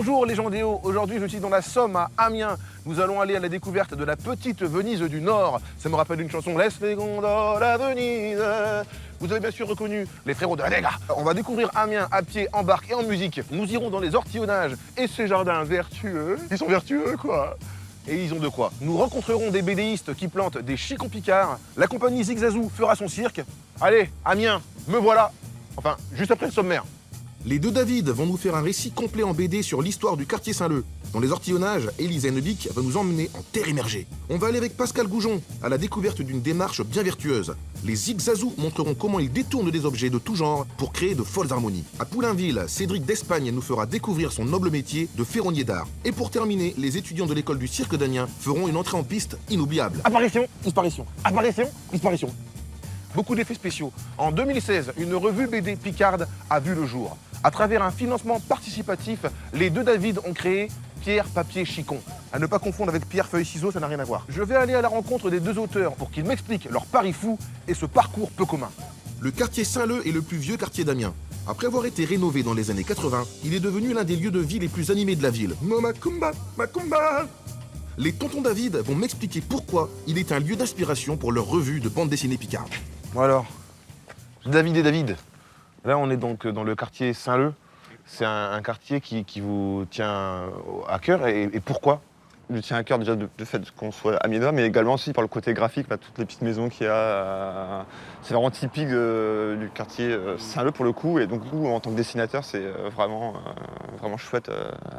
Bonjour les gens des Hauts, aujourd'hui je suis dans la Somme à Amiens. Nous allons aller à la découverte de la petite Venise du Nord. Ça me rappelle une chanson, Laisse les gondoles à Venise. Vous avez bien sûr reconnu les frérots de la Lega. On va découvrir Amiens à pied, en barque et en musique. Nous irons dans les ortillonnages et ces jardins vertueux. Ils sont vertueux quoi. Et ils ont de quoi. Nous rencontrerons des BDistes qui plantent des chicons picards. La compagnie Zigzazou fera son cirque. Allez, Amiens, me voilà. Enfin, juste après le sommaire. Les deux David vont nous faire un récit complet en BD sur l'histoire du quartier Saint-Leu. Dans les ortillonnages, Élise Hennebic va nous emmener en terre immergée. On va aller avec Pascal Goujon à la découverte d'une démarche bien vertueuse. Les Zigzazou montreront comment ils détournent des objets de tout genre pour créer de folles harmonies. À Poulainville, Cédric d'Espagne nous fera découvrir son noble métier de ferronnier d'art. Et pour terminer, les étudiants de l'école du cirque d'Amiens feront une entrée en piste inoubliable. Apparition, disparition, apparition, disparition. Beaucoup d'effets spéciaux. En 2016, une revue BD Picarde a vu le jour. À travers un financement participatif, les deux David ont créé Pierre, Papier, Chicon. À ne pas confondre avec Pierre, Feuille, Ciseaux, ça n'a rien à voir. Je vais aller à la rencontre des deux auteurs pour qu'ils m'expliquent leur pari fou et ce parcours peu commun. Le quartier Saint-Leu est le plus vieux quartier d'Amiens. Après avoir été rénové dans les années 80, il est devenu l'un des lieux de vie les plus animés de la ville. Macumba, Macumba. Les tontons David vont m'expliquer pourquoi il est un lieu d'inspiration pour leur revue de bande dessinée Picarde. Bon alors, David et David. Là, on est donc dans le quartier Saint-Leu. C'est un quartier qui vous tient à cœur. Et pourquoi? Il me tient à cœur déjà du fait qu'on soit amiénois, mais également aussi par le côté graphique, toutes les petites maisons qu'il y a. C'est vraiment typique du quartier Saint-Leu pour le coup. Et donc, nous, en tant que dessinateur, c'est vraiment chouette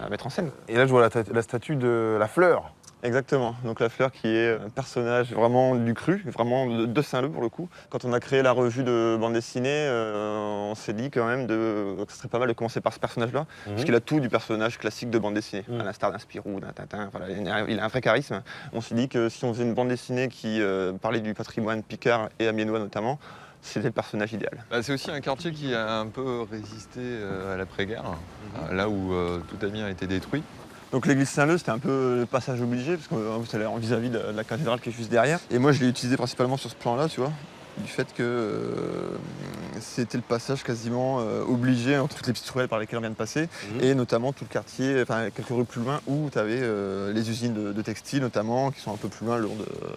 à mettre en scène. Et là, je vois la statue de la fleur. Exactement, donc la fleur qui est un personnage vraiment du cru, vraiment de Saint-Leu pour le coup. Quand on a créé la revue de bande dessinée, on s'est dit quand même que ce serait pas mal de commencer par ce personnage-là, parce qu'il a tout du personnage classique de bande dessinée, à l'instar d'un Spirou, d'un Tintin, voilà, il a un vrai charisme. On s'est dit que si on faisait une bande dessinée qui parlait du patrimoine picard et amiénois notamment, c'était le personnage idéal. C'est aussi un quartier qui a un peu résisté à l'après-guerre, là où tout Amiens a été détruit. Donc l'église Saint-Leu, c'était un peu le passage obligé, parce que vous allez en vis-à-vis de la cathédrale qui est juste derrière. Et moi, je l'ai utilisé principalement sur ce plan-là, tu vois, du fait que c'était le passage quasiment obligé entre toutes les petites ruelles par lesquelles on vient de passer, et notamment tout le quartier, enfin quelques rues plus loin, où tu avais les usines de textiles notamment, qui sont un peu plus loin le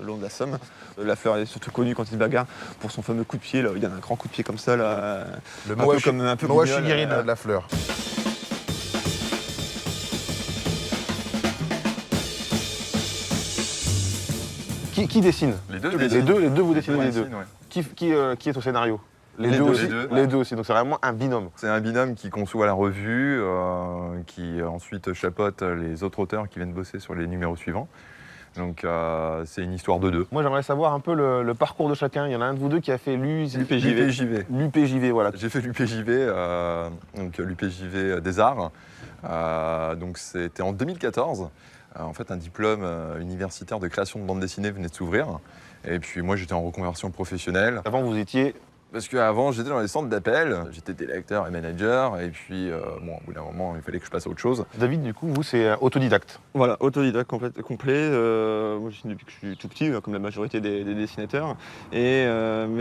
long de la Somme. La fleur est surtout connue quand il se bagarre pour son fameux coup de pied, là. Il y a un grand coup de pied comme ça, là, le un peu Mawashigiri de la fleur. Qui dessine? Les deux vous dessinez les deux. Ouais. Qui est au scénario? Les deux aussi. Les deux aussi, donc c'est vraiment un binôme. C'est un binôme qui conçoit la revue, qui ensuite chapeaute les autres auteurs qui viennent bosser sur les numéros suivants. Donc c'est une histoire de deux. Moi j'aimerais savoir un peu le parcours de chacun. Il y en a un de vous deux qui a fait l'UPJV. L'UPJV, voilà. J'ai fait l'UPJV, donc l'UPJV des Arts. Donc c'était en 2014. En fait, un diplôme universitaire de création de bande dessinée venait de s'ouvrir. Et puis moi, j'étais en reconversion professionnelle. Avant, vous étiez... Parce qu'avant, j'étais dans les centres d'appel, j'étais directeur et manager, et puis, au bout d'un moment, il fallait que je passe à autre chose. David, du coup, vous, c'est autodidacte. Voilà, autodidacte complet. Moi, je suis depuis que je suis tout petit, comme la majorité des dessinateurs. Mais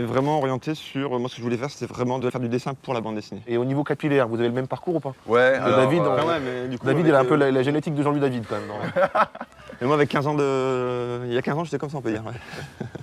vraiment orienté sur... Moi, ce que je voulais faire, c'était vraiment de faire du dessin pour la bande dessinée. Et au niveau capillaire, vous avez le même parcours ou pas? Ouais, alors, David, mais du coup, David, il a un peu la génétique de Jean-Louis David, quand même. Et moi, avec 15 ans il y a 15 ans, j'étais comme ça, on peut dire. Ouais.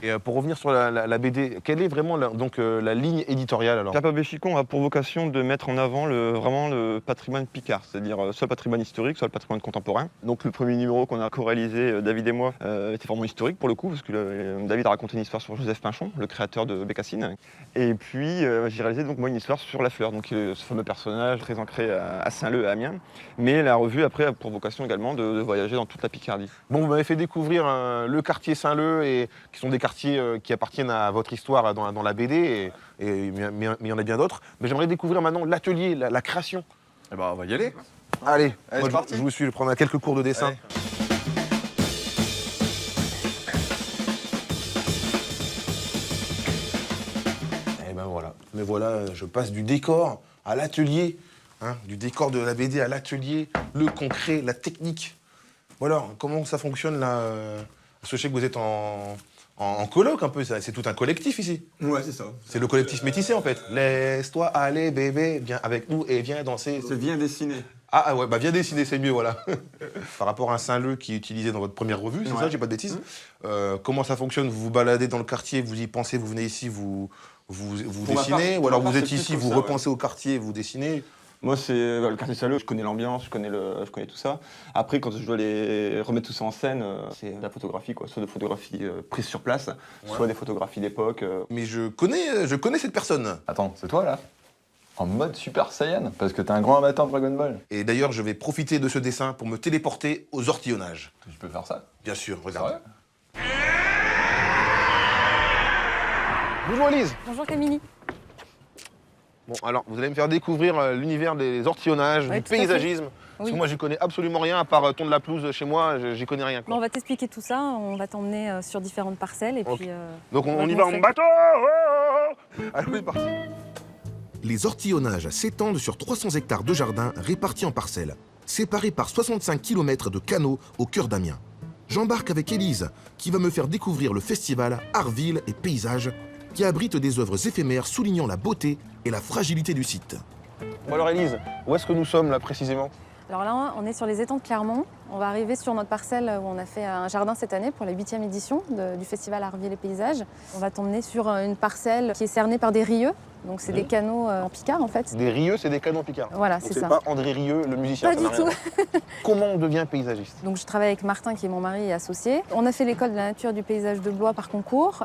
Et pour revenir sur la BD, quelle est vraiment la ligne éditoriale alors? Pierre, Papier, Chicon a pour vocation de mettre en avant vraiment le patrimoine picard, c'est-à-dire soit le patrimoine historique, soit le patrimoine contemporain. Donc le premier numéro qu'on a co-réalisé, David et moi, était vraiment historique pour le coup, parce que David a raconté une histoire sur Joseph Pinchon, le créateur de Bécassine. Et puis j'ai réalisé donc moi une histoire sur la fleur, donc ce fameux personnage très ancré à Saint-Leu et à Amiens. Mais la revue après a pour vocation également de voyager dans toute la Picardie. Bon, vous m'avez fait découvrir le quartier Saint-Leu, et qui sont des quartiers qui appartiennent à votre histoire dans la BD, mais il y en a bien d'autres. Mais j'aimerais découvrir maintenant l'atelier, la création. Eh ben, on va y aller. Allez, c'est parti. je vous suis, je vais prendre quelques cours de dessin. Allez. Et ben voilà. Mais voilà, je passe du décor à l'atelier, hein, du décor de la BD à l'atelier, le concret, la technique. Voilà, comment ça fonctionne là? Parce que je sais que vous êtes en coloc un peu, c'est tout un collectif ici. Ouais, c'est ça. C'est le collectif métissé en fait. Laisse-toi aller bébé, viens avec nous et viens danser. C'est bien dessiné. Ah ouais, bah viens dessiner, c'est mieux, voilà. Par rapport à un Saint-Leu qui est utilisé dans votre première revue, c'est ça, j'ai pas de bêtises. Comment ça fonctionne? Vous vous baladez dans le quartier, vous y pensez, vous venez ici, vous dessinez, ou alors vous êtes ici, vous repensez au quartier, vous dessinez? Moi, c'est le quartier Saint-Leu, je connais l'ambiance, je connais tout ça. Après, quand je dois les remettre tout ça en scène, c'est de la photographie, quoi. Soit de photographies prises sur place, soit des photographies d'époque. Mais je connais cette personne. Attends, c'est toi là? En mode Super Saiyan, parce que t'es un grand amateur de Dragon Ball. Et d'ailleurs, je vais profiter de ce dessin pour me téléporter aux ortillonnages. Tu peux faire ça? Bien sûr, C'est regarde. vrai? Bonjour Elise. Bonjour Camille. Bon, alors, vous allez me faire découvrir l'univers des ortillonnages, Oui, du tout à fait. paysagisme. Parce que Oui. moi, j'y connais absolument rien, à part ton de la pelouse chez moi, j'y connais rien. Bon, Quoi. on va t'expliquer tout ça, on va t'emmener sur différentes parcelles et Ok. puis... Donc, on va y te va en montrer. bateau. Allez, on est parti. Les ortillonnages s'étendent sur 300 hectares de jardin répartis en parcelles, séparés par 65 km de canaux au cœur d'Amiens. J'embarque avec Élise, qui va me faire découvrir le festival Art, Ville et Paysages, qui abrite des œuvres éphémères soulignant la beauté et la fragilité du site. Bon alors Élise, où est-ce que nous sommes là précisément? Alors là, on est sur les étangs de Clermont. On va arriver sur notre parcelle où on a fait un jardin cette année pour la 8e édition du festival Art, Ville et Paysages. On va t'emmener sur une parcelle qui est cernée par des rieux. Donc c'est des canaux en picard en fait. Des rieux, c'est des canons picards. Voilà, Donc c'est ça. pas André Rieu, le musicien. Pas ça du n'a rien à tout. voir. Comment on devient paysagiste? Donc je travaille avec Martin qui est mon mari et associé. On a fait l'école de la nature et du paysage de Blois par concours.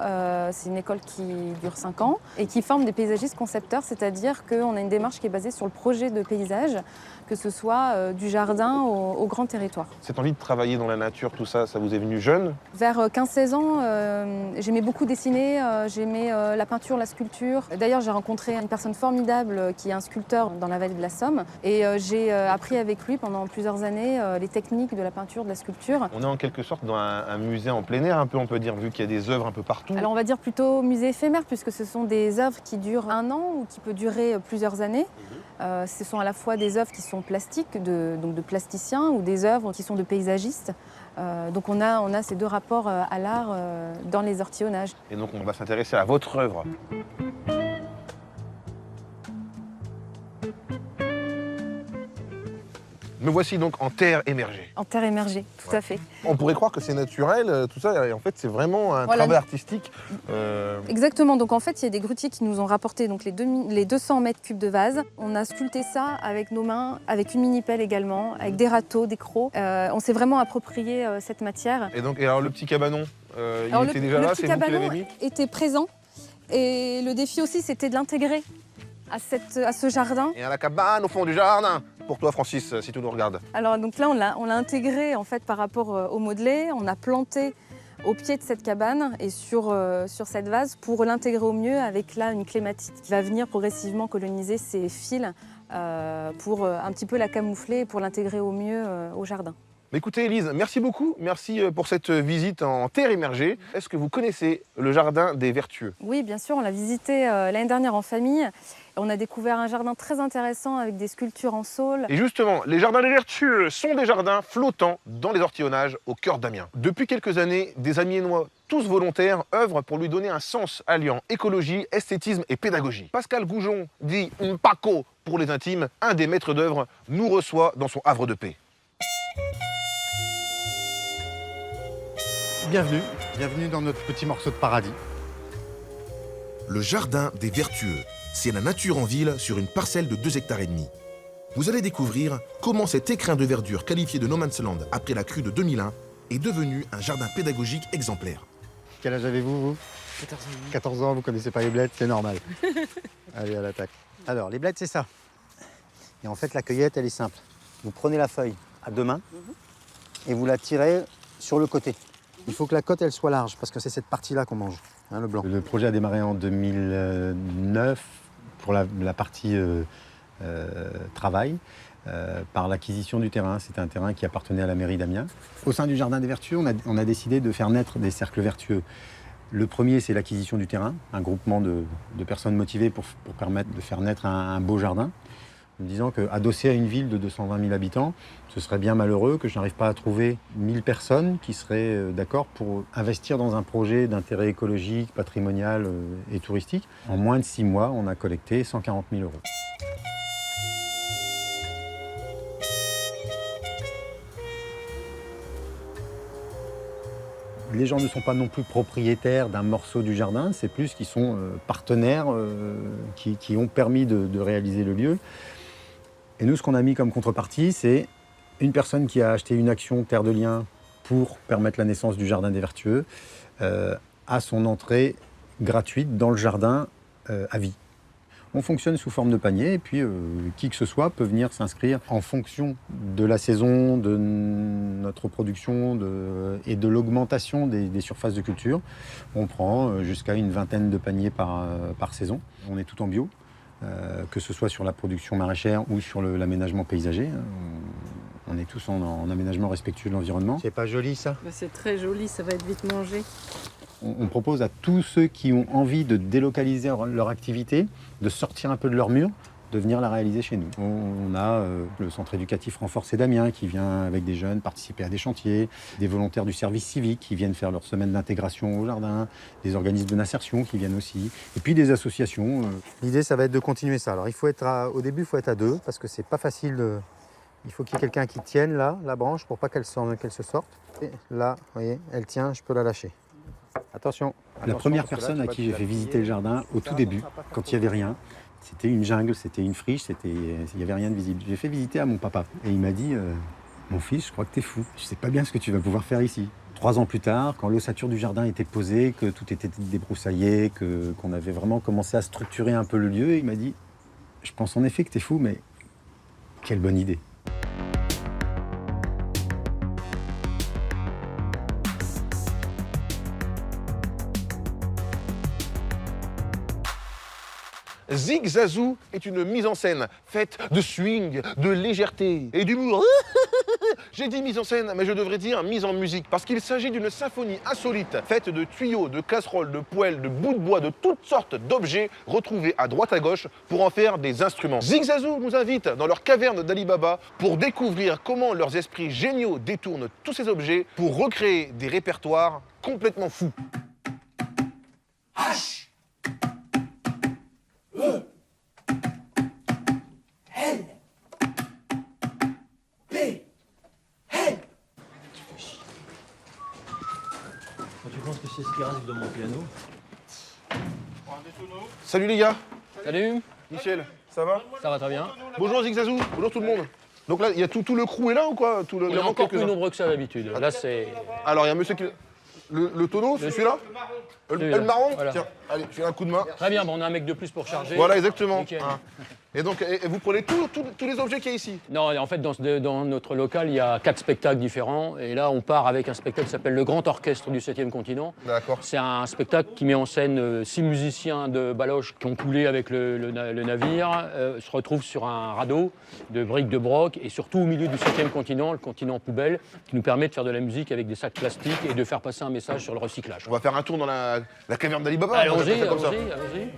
C'est une école qui dure 5 ans et qui forme des paysagistes concepteurs, c'est-à-dire qu'on a une démarche qui est basée sur le projet de paysage, que ce soit du jardin au grand territoire. Cette envie de travailler dans la nature, tout ça, ça vous est venu jeune? Vers 15-16 ans, j'aimais beaucoup dessiner, j'aimais la peinture, la sculpture. D'ailleurs, j'ai rencontré une personne formidable qui est un sculpteur dans la vallée de la Somme et j'ai appris avec lui pendant plusieurs années les techniques de la peinture, de la sculpture. On est en quelque sorte dans un musée en plein air, un peu, on peut dire, vu qu'il y a des œuvres un peu partout. Alors on va dire plutôt musée éphémère puisque ce sont des œuvres qui durent 1 an ou qui peuvent durer plusieurs années. Ce sont à la fois des œuvres qui sont plastiques, donc de plasticiens, ou des œuvres qui sont de paysagistes. Donc on a ces deux rapports à l'art dans les ortillonnages. Et donc on va s'intéresser à votre œuvre. Me voici donc en terre émergée. En terre émergée, tout à fait. On pourrait croire que c'est naturel, tout ça, et en fait c'est vraiment un Voilà. travail artistique. Exactement, donc en fait il y a des grutiers qui nous ont rapporté donc, les 200 mètres cubes de vase. On a sculpté ça avec nos mains, avec une mini-pelle également, avec des râteaux, des crocs. On s'est vraiment approprié cette matière. Et donc, et alors le petit cabanon, Alors, il était déjà le là, petit c'est vous qui cabanon l'avez mis? était présent et le défi aussi c'était de l'intégrer à ce jardin. Et à la cabane au fond du jardin. Pour toi Francis, si tu nous regardes. Alors donc là on l'a intégré en fait par rapport au modelé, on a planté au pied de cette cabane et sur cette vase pour l'intégrer au mieux avec là une clématite qui va venir progressivement coloniser ces fils pour un petit peu la camoufler et pour l'intégrer au mieux au jardin. Mais écoutez Élise, merci beaucoup, merci pour cette visite en terre immergée. Est-ce que vous connaissez le jardin des Vertueux? Oui, bien sûr, on l'a visité l'année dernière en famille. On a découvert un jardin très intéressant avec des sculptures en saule. Et justement, les jardins des Vertueux sont des jardins flottants dans les ortillonnages au cœur d'Amiens. Depuis quelques années, des Amiénois, tous volontaires, œuvrent pour lui donner un sens alliant écologie, esthétisme et pédagogie. Pascal Goujon, dit Mpaco pour les intimes, un des maîtres d'œuvre, nous reçoit dans son havre de paix. Bienvenue dans notre petit morceau de paradis. Le jardin des Vertueux, c'est la nature en ville sur une parcelle de 2,5 hectares. Vous allez découvrir comment cet écrin de verdure qualifié de no man's land après la crue de 2001 est devenu un jardin pédagogique exemplaire. Quel âge avez-vous, vous 14 ans. 14 ans, vous connaissez pas les bleds, c'est normal. Allez, à l'attaque. Alors, les bleds, c'est ça. Et en fait, la cueillette, elle est simple. Vous prenez la feuille à 2 mains et vous la tirez sur le côté. Il faut que la côte, elle soit large, parce que c'est cette partie-là qu'on mange, hein, le blanc. Le projet a démarré en 2009 pour la partie travail, par l'acquisition du terrain. C'était un terrain qui appartenait à la mairie d'Amiens. Au sein du Jardin des Vertueux, on a décidé de faire naître des cercles vertueux. Le premier, c'est l'acquisition du terrain, un groupement de personnes motivées pour permettre de faire naître un beau jardin. En me disant qu'adossé à une ville de 220 000 habitants, ce serait bien malheureux que je n'arrive pas à trouver 1000 personnes qui seraient d'accord pour investir dans un projet d'intérêt écologique, patrimonial et touristique. En moins de 6 mois, on a collecté 140 000 euros. Les gens ne sont pas non plus propriétaires d'un morceau du jardin, c'est plus qu'ils sont partenaires qui ont permis de réaliser le lieu. Et nous, ce qu'on a mis comme contrepartie, c'est une personne qui a acheté une action Terre de Liens pour permettre la naissance du Jardin des Vertueux, à son entrée gratuite dans le jardin à vie. On fonctionne sous forme de panier et puis qui que ce soit peut venir s'inscrire en fonction de la saison, de notre production et de l'augmentation des surfaces de culture. On prend jusqu'à une vingtaine de paniers par saison. On est tout en bio, que ce soit sur la production maraîchère ou sur l'aménagement paysager. On est tous en aménagement respectueux de l'environnement. C'est pas joli ça ? C'est très joli, ça va être vite mangé. On propose à tous ceux qui ont envie de délocaliser leur activité, de sortir un peu de leur mur, de venir la réaliser chez nous. On a le centre éducatif renforcé d'Amiens qui vient avec des jeunes participer à des chantiers, des volontaires du service civique qui viennent faire leur semaine d'intégration au jardin, des organismes d'insertion qui viennent aussi, et puis des associations. L'idée, ça va être de continuer ça. Alors, au début, il faut être à deux parce que c'est pas facile de... Il faut qu'il y ait quelqu'un qui tienne là, la branche, pour pas qu'elle se sorte. Et là, vous voyez, elle tient, je peux la lâcher. Attention. La première personne à qui j'ai fait visiter le jardin, au tout début, quand il n'y avait rien, c'était une jungle, c'était une friche, il n'y avait rien de visible. J'ai fait visiter à mon papa et il m'a dit mon fils, je crois que t'es fou. Je sais pas bien ce que tu vas pouvoir faire ici. 3 ans plus tard, quand l'ossature du jardin était posée, que tout était débroussaillé, qu'on avait vraiment commencé à structurer un peu le lieu, il m'a dit je pense en effet que t'es fou, mais quelle bonne idée. Zig Zazou est une mise en scène faite de swing, de légèreté et d'humour. J'ai dit mise en scène, mais je devrais dire mise en musique, parce qu'il s'agit d'une symphonie insolite, faite de tuyaux, de casseroles, de poêles, de bouts de bois, de toutes sortes d'objets retrouvés à droite à gauche pour en faire des instruments. Zig Zazou nous invite dans leur caverne d'Ali Baba pour découvrir comment leurs esprits géniaux détournent tous ces objets pour recréer des répertoires complètement fous. H E L P L. Tu penses que c'est ce qui reste de mon piano? Salut les gars. Salut, Michel, ça va? ça va très bien. Bonjour Zig Zazou, bonjour tout le monde. Donc là, il y a tout le crew est là ou quoi? On est encore plus nombreux que ça d'habitude. Là, c'est... Alors, il y a un monsieur qui... Le tonneau, c'est celui-là? Le marron? Voilà. Tiens, allez, je fais un coup de main. Très bien, bon, on a un mec de plus pour charger. Voilà, exactement. Nickel. Hein. Et donc, vous prenez tous les objets qu'il y a ici? Non, en fait, dans notre local, il y a 4 spectacles différents. Et là, on part avec un spectacle qui s'appelle Le Grand Orchestre du 7e continent. D'accord. C'est un spectacle qui met en scène 6 musiciens de baloche qui ont coulé avec le navire, se retrouvent sur un radeau de briques de broc et surtout au milieu du 7e continent, le continent poubelle, qui nous permet de faire de la musique avec des sacs plastiques et de faire passer un message sur le recyclage. On va faire un tour dans la caverne d'Ali Baba. Allons-y, comme ça. allons-y.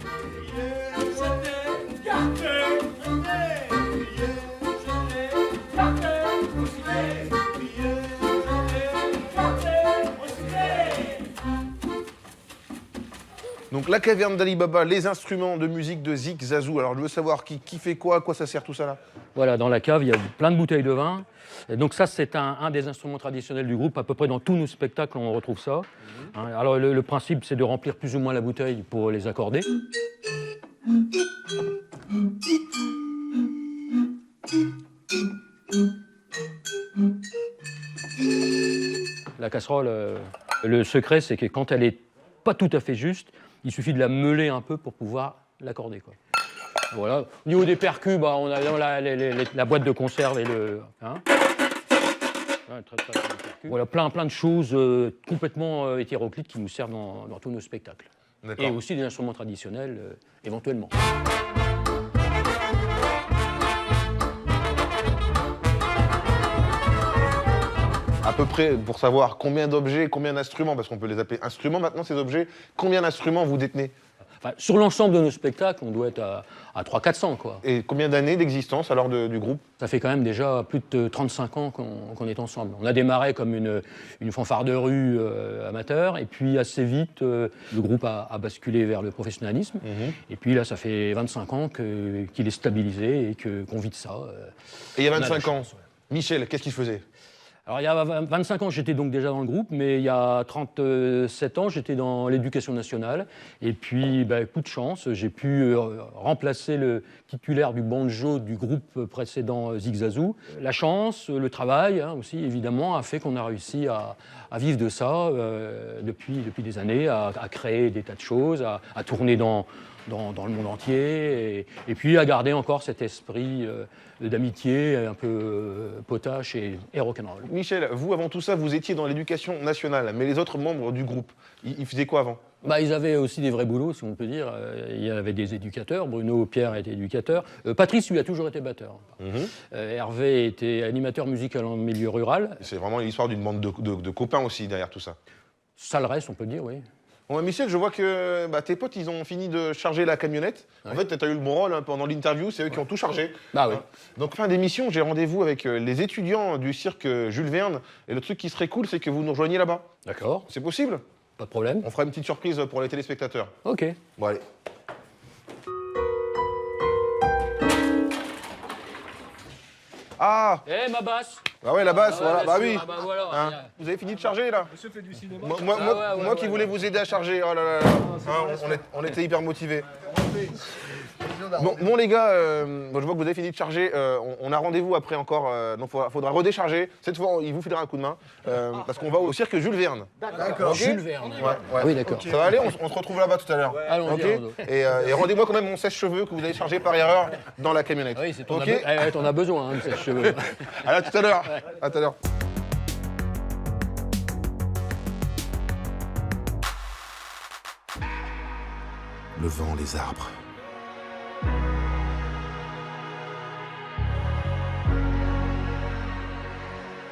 Donc la caverne d'Ali Baba, les instruments de musique de Zig Zazou. Alors je veux savoir qui fait quoi, à quoi ça sert tout ça là? Voilà, dans la cave, il y a plein de bouteilles de vin. Et donc ça, c'est un des instruments traditionnels du groupe. À peu près dans tous nos spectacles, on retrouve ça. Hein, alors le principe, c'est de remplir plus ou moins la bouteille pour les accorder. La casserole, le secret, c'est que quand elle est pas tout à fait juste, il suffit de la meuler un peu pour pouvoir l'accorder, quoi. Voilà. Au niveau des percus, bah, on a la boîte de conserve et le... Hein. Ouais, très bien percus. Voilà, plein de choses complètement hétéroclites qui nous servent dans tous nos spectacles. Et aussi des instruments traditionnels, éventuellement. À peu près, pour savoir combien d'objets, combien d'instruments, parce qu'on peut les appeler instruments maintenant, ces objets, combien d'instruments vous détenez? Enfin, sur l'ensemble de nos spectacles, on doit être à 300-400, quoi. Et combien d'années d'existence alors du groupe? Ça fait quand même déjà plus de 35 ans qu'on est ensemble. On a démarré comme une fanfare de rue amateur, et puis assez vite, le groupe a basculé vers le professionnalisme. Et puis là, ça fait 25 ans qu'il est stabilisé et qu'on vit de ça. Et il y a 25 ans, Michel, qu'est-ce qu'il faisait? Alors, il y a 25 ans, j'étais donc déjà dans le groupe, mais il y a 37 ans, j'étais dans l'éducation nationale. Et puis, coup de chance, j'ai pu remplacer le titulaire du banjo du groupe précédent, Zigzazou. La chance, le travail aussi, évidemment, a fait qu'on a réussi à vivre de ça depuis des années, à créer des tas de choses, à tourner dans le monde entier, et puis à garder encore cet esprit d'amitié un peu potache et rock'n'roll. Michel, vous, avant tout ça, vous étiez dans l'éducation nationale, mais les autres membres du groupe, ils faisaient quoi avant? Ils avaient aussi des vrais boulots, si on peut dire. Il y avait des éducateurs. Bruno Pierre était éducateur. Patrice, lui, a toujours été batteur. Hervé était animateur musical en milieu rural. C'est vraiment l'histoire d'une bande de copains aussi derrière tout ça. Ça le reste, on peut dire, oui. Bon, Michel, je vois que tes potes, ils ont fini de charger la camionnette. En fait, tu as eu le bon rôle pendant l'interview, c'est eux qui ont tout chargé. Bah oui. Donc, fin d'émission, j'ai rendez-vous avec les étudiants du cirque Jules Verne. Et le truc qui serait cool, c'est que vous nous rejoigniez là-bas. D'accord. C'est possible? Pas de problème. On fera une petite surprise pour les téléspectateurs. Ok. Bon, allez. Ah! Ma basse. Bah ouais, la basse, voilà. Bah oui. Voilà, Hein, vous avez fini de charger, là? Monsieur fait du cinéma. Moi qui voulais vous aider à charger. Oh là là là. Hein, on était hyper motivés. Bon les gars, je vois que vous avez fini de charger. On a rendez-vous après encore. Donc il faudra redécharger. Cette fois, il vous filera un coup de main. Parce qu'on va au cirque Jules Verne. D'accord. Okay. Jules Verne. Ouais. Oui, d'accord. Ça va aller, on se retrouve là-bas tout à l'heure. Allons-y, allons-y. Et rendez-moi quand même mon sèche-cheveux que vous avez chargé par erreur dans la camionnette. Oui, c'est Ok. on a besoin de ces cheveux. À tout à l'heure. À tout à l'heure. Le vent, les arbres.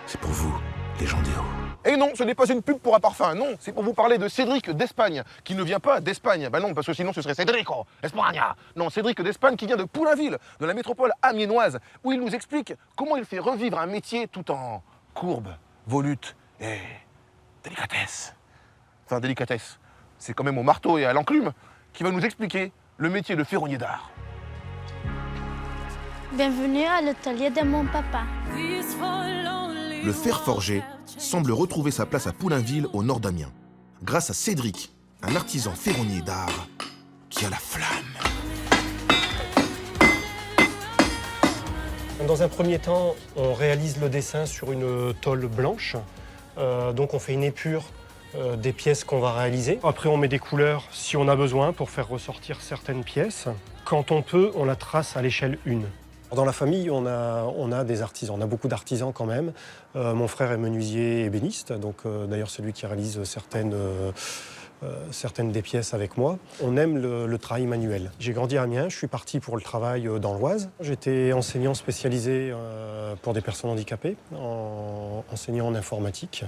C'est pour vous, les gens des hauts. Et non, ce n'est pas une pub pour un parfum, non, c'est pour vous parler de Cédric d'Espagne, qui ne vient pas d'Espagne. Bah non, parce que sinon ce serait Cédrico Espagna. Non, Cédric d'Espagne qui vient de Poulainville, de la métropole amiénoise, où il nous explique comment il fait revivre un métier tout en courbe, volute et délicatesse. Enfin, délicatesse, c'est quand même au marteau et à l'enclume qui va nous expliquer le métier de ferronnier d'art. Bienvenue à l'atelier de mon papa. Le fer forgé semble retrouver sa place à Poulainville, au nord d'Amiens, grâce à Cédric, un artisan ferronnier d'art qui a la flamme. Dans un premier temps, on réalise le dessin sur une tôle blanche. Donc on fait une épure des pièces qu'on va réaliser. Après, on met des couleurs si on a besoin pour faire ressortir certaines pièces. Quand on peut, on la trace à l'échelle 1. Dans la famille, on a des artisans, on a beaucoup d'artisans quand même. Mon frère est menuisier ébéniste, donc d'ailleurs c'est lui qui réalise certaines des pièces avec moi. On aime le travail manuel. J'ai grandi à Amiens, je suis parti pour le travail dans l'Oise. J'étais enseignant spécialisé pour des personnes handicapées, enseignant en informatique.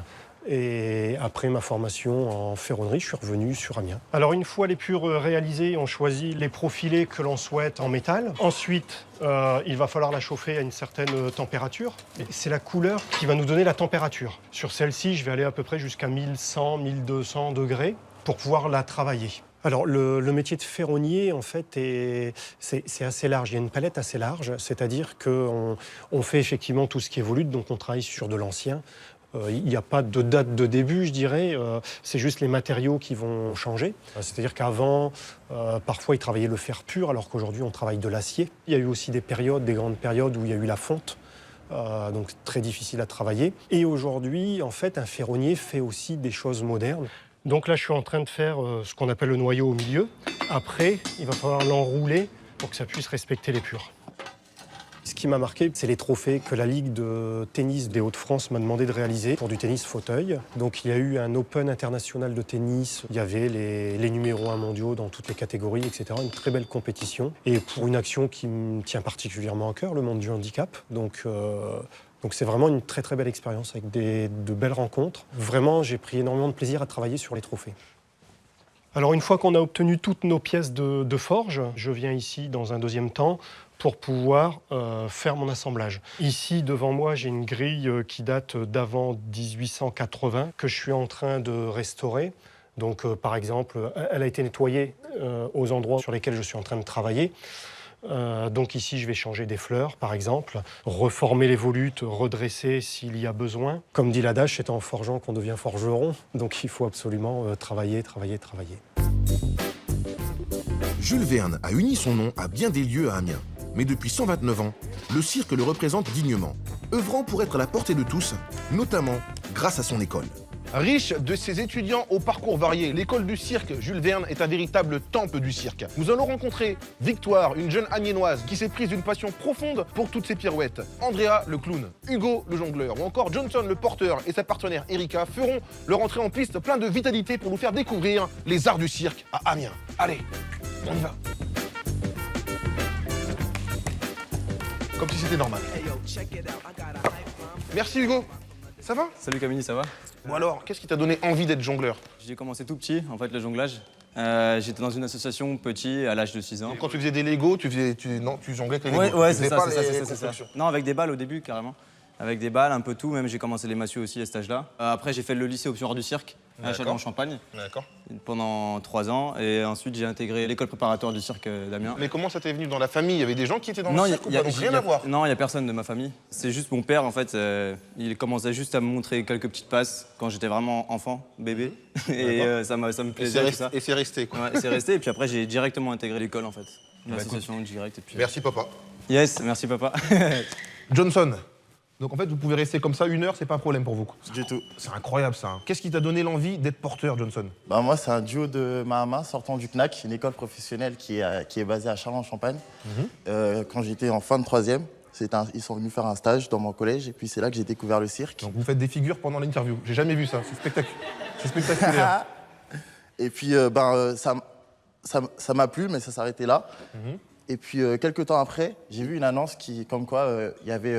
Et après ma formation en ferronnerie, je suis revenu sur Amiens. Alors une fois l'épure réalisée, on choisit les profilés que l'on souhaite en métal. Ensuite, il va falloir la chauffer à une certaine température. C'est la couleur qui va nous donner la température. Sur celle-ci, je vais aller à peu près jusqu'à 1100, 1200 degrés pour pouvoir la travailler. Alors le métier de ferronnier, en fait, c'est assez large. Il y a une palette assez large, c'est-à-dire qu'on fait effectivement tout ce qui est volute, donc on travaille sur de l'ancien. Il n'y a pas de date de début, je dirais. C'est juste les matériaux qui vont changer. C'est-à-dire qu'avant, parfois, ils travaillaient le fer pur, alors qu'aujourd'hui, on travaille de l'acier. Il y a eu aussi des grandes périodes où il y a eu la fonte. Donc très difficile à travailler. Et aujourd'hui, en fait, un ferronnier fait aussi des choses modernes. Donc là, je suis en train de faire ce qu'on appelle le noyau au milieu. Après, il va falloir l'enrouler pour que ça puisse respecter l'épure. Ce qui m'a marqué, c'est les trophées que la Ligue de tennis des Hauts-de-France m'a demandé de réaliser pour du tennis fauteuil. Donc il y a eu un Open international de tennis, il y avait les numéros 1 mondiaux dans toutes les catégories, etc. Une très belle compétition. Et pour une action qui me tient particulièrement à cœur, le monde du handicap. Donc c'est vraiment une très très belle expérience avec de belles rencontres. Vraiment, j'ai pris énormément de plaisir à travailler sur les trophées. Alors une fois qu'on a obtenu toutes nos pièces de forge, je viens ici dans un deuxième temps pour pouvoir faire mon assemblage. Ici, devant moi, j'ai une grille qui date d'avant 1880 que je suis en train de restaurer. Donc, par exemple, elle a été nettoyée aux endroits sur lesquels je suis en train de travailler. Donc ici, je vais changer des fleurs, par exemple, reformer les volutes, redresser s'il y a besoin. Comme dit l'adage, c'est en forgeant qu'on devient forgeron. Donc il faut absolument travailler. Jules Verne a uni son nom à bien des lieux à Amiens. Mais depuis 129 ans, le cirque le représente dignement, œuvrant pour être à la portée de tous, notamment grâce à son école. Riche de ses étudiants au parcours varié, l'école du cirque Jules Verne est un véritable temple du cirque. Nous allons rencontrer Victoire, une jeune amiénoise qui s'est prise d'une passion profonde pour toutes ses pirouettes. Andrea, le clown, Hugo, le jongleur, ou encore Johnson, le porteur, et sa partenaire Erika feront leur entrée en piste plein de vitalité pour nous faire découvrir les arts du cirque à Amiens. Allez, on y va. Comme si c'était normal. Merci Hugo. Ça va? Salut Camille, ça va? Bon alors, qu'est-ce qui t'a donné envie d'être jongleur? J'ai commencé tout petit, en fait, le jonglage. J'étais dans une association petit à l'âge de 6 ans. Donc, quand tu faisais des Legos, tu jonglais avec les Legos? Ouais, Tu c'est faisais ça, pas c'est les ça. constructions. Non, avec des balles au début, carrément. Avec des balles, un peu tout, même j'ai commencé les massues aussi à cet âge-là. Après, j'ai fait le lycée option hors du cirque, à Châlons-en-Champagne, D'accord. pendant 3 ans. Et ensuite, j'ai intégré l'école préparatoire du cirque d'Amiens. Mais comment ça t'est venu dans la famille? Il y avait des gens qui étaient dans le cirque ou pas? Donc rien à voir. Non, il n'y a personne de ma famille. C'est juste mon père, en fait, il commençait juste à me montrer quelques petites passes quand j'étais vraiment enfant, bébé. Et ça me plaisait, tout ça. Et c'est resté, quoi. Ouais, c'est resté. Et puis après, j'ai directement intégré l'école, en fait. L'association direct. Et puis, Merci, papa. Yes, merci, papa. Johnson. Donc en fait, vous pouvez rester comme ça 1 heure, c'est pas un problème pour vous. Du tout. C'est incroyable ça. Hein. Qu'est-ce qui t'a donné l'envie d'être porteur, Johnson? Bah moi, c'est un duo de Mahama sortant du CNAC, une école professionnelle qui est basée à Châlons-en-Champagne. Quand j'étais en fin de 3e, ils sont venus faire un stage dans mon collège et puis c'est là que j'ai découvert le cirque. Donc vous faites des figures pendant l'interview. J'ai jamais vu ça. C'est spectaculaire. Et puis ça m'a plu, mais ça s'arrêtait là. Et puis quelques temps après, j'ai vu une annonce comme quoi il y avait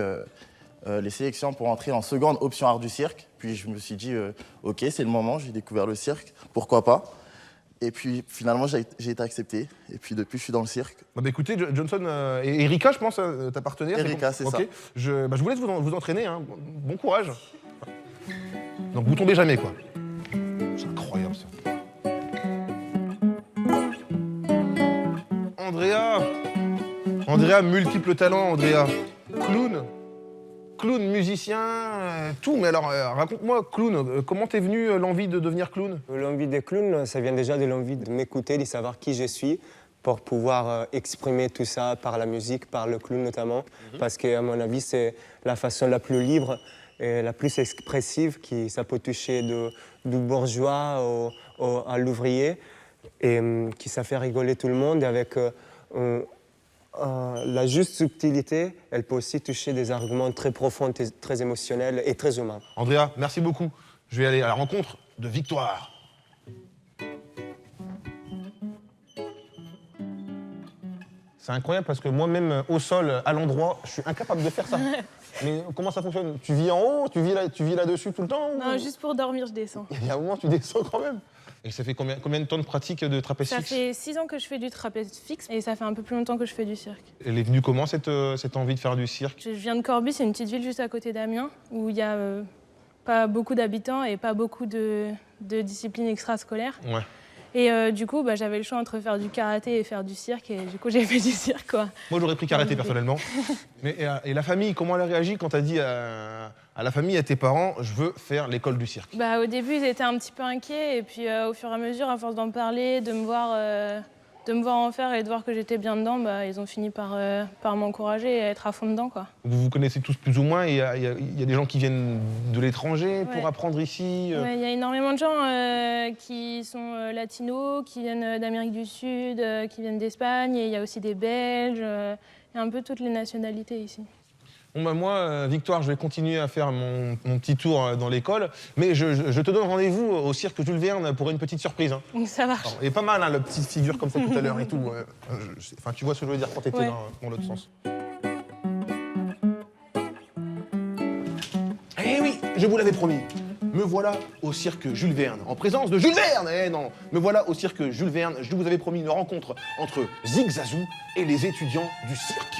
les sélections pour entrer en seconde option art du cirque. Puis je me suis dit, ok, c'est le moment, j'ai découvert le cirque, pourquoi pas. Et puis finalement, j'ai été accepté. Et puis depuis, je suis dans le cirque. Bah écoutez, Johnson et Erika, je pense, ta partenaire. Erika, c'est ça. Je vous laisse vous entraîner. Hein. Bon courage. Donc vous tombez jamais, quoi. C'est incroyable ça. Andrea, multiple talent, Andrea. Clown, musicien, tout. Mais alors, raconte-moi, clown, comment t'es venu l'envie de devenir clown? L'envie de clown, ça vient déjà de l'envie de m'écouter, de savoir qui je suis, pour pouvoir exprimer tout ça par la musique, par le clown notamment. Parce qu'à mon avis, c'est la façon la plus libre et la plus expressive, ça peut toucher du bourgeois à l'ouvrier, et qui ça fait rigoler tout le monde avec... la juste subtilité, elle peut aussi toucher des arguments très profonds, très émotionnels et très humains. Andrea, merci beaucoup. Je vais aller à la rencontre de Victoire. C'est incroyable parce que moi-même, au sol, à l'endroit, je suis incapable de faire ça. Mais comment ça fonctionne? Tu vis en haut? Tu vis là-dessus tout le temps? Non, juste pour dormir, je descends. Il y a un moment, tu descends quand même. Et ça fait combien de temps de pratique de trapèze fixe? Ça fait 6 ans que je fais du trapèze fixe et ça fait un peu plus longtemps que je fais du cirque. Elle est venue comment, cette envie de faire du cirque? Je viens de Corbie, c'est une petite ville juste à côté d'Amiens, où il y a pas beaucoup d'habitants et pas beaucoup de disciplines extrascolaires. Ouais. Et du coup, j'avais le choix entre faire du karaté et faire du cirque, et du coup, j'ai fait du cirque, quoi. Moi, j'aurais pris karaté, personnellement. Mais et la famille, comment elle a réagi quand t'as dit à la famille, à tes parents, je veux faire l'école du cirque? Au début, ils étaient un petit peu inquiets, et puis au fur et à mesure, à force d'en parler, de me voir en faire et de voir que j'étais bien dedans, ils ont fini par m'encourager et être à fond dedans, quoi. Vous vous connaissez tous plus ou moins, il y a des gens qui viennent de l'étranger pour apprendre ici? Ouais, il y a énormément de gens qui sont latinos, qui viennent d'Amérique du Sud, qui viennent d'Espagne, et il y a aussi des Belges, il y a un peu toutes les nationalités ici. Bon moi, Victoire, je vais continuer à faire mon petit tour dans l'école, mais je te donne rendez-vous au cirque Jules Verne pour une petite surprise. Hein. Ça marche. Alors, il est pas mal, hein, la petite figure comme ça tout à l'heure et tout. Enfin, tu vois ce que je veux dire quand t'étais dans l'autre sens. Eh oui, je vous l'avais promis. Me voilà au cirque Jules Verne, en présence de Jules Verne. Eh non, me voilà au cirque Jules Verne. Je vous avais promis une rencontre entre Zig Zazou et les étudiants du cirque.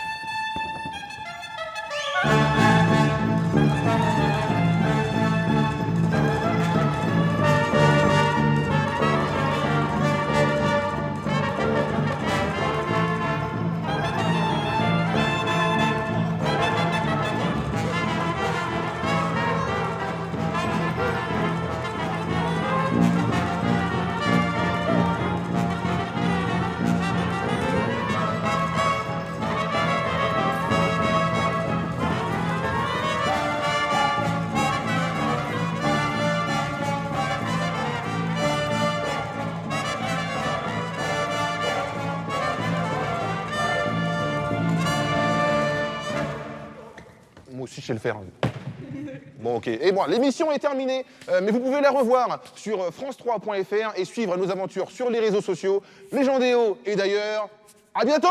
si je sais le faire. Bon, ok. Et bon, l'émission est terminée, mais vous pouvez la revoir sur france3.fr et suivre nos aventures sur les réseaux sociaux. Les gens des hauts, et d'ailleurs, à bientôt!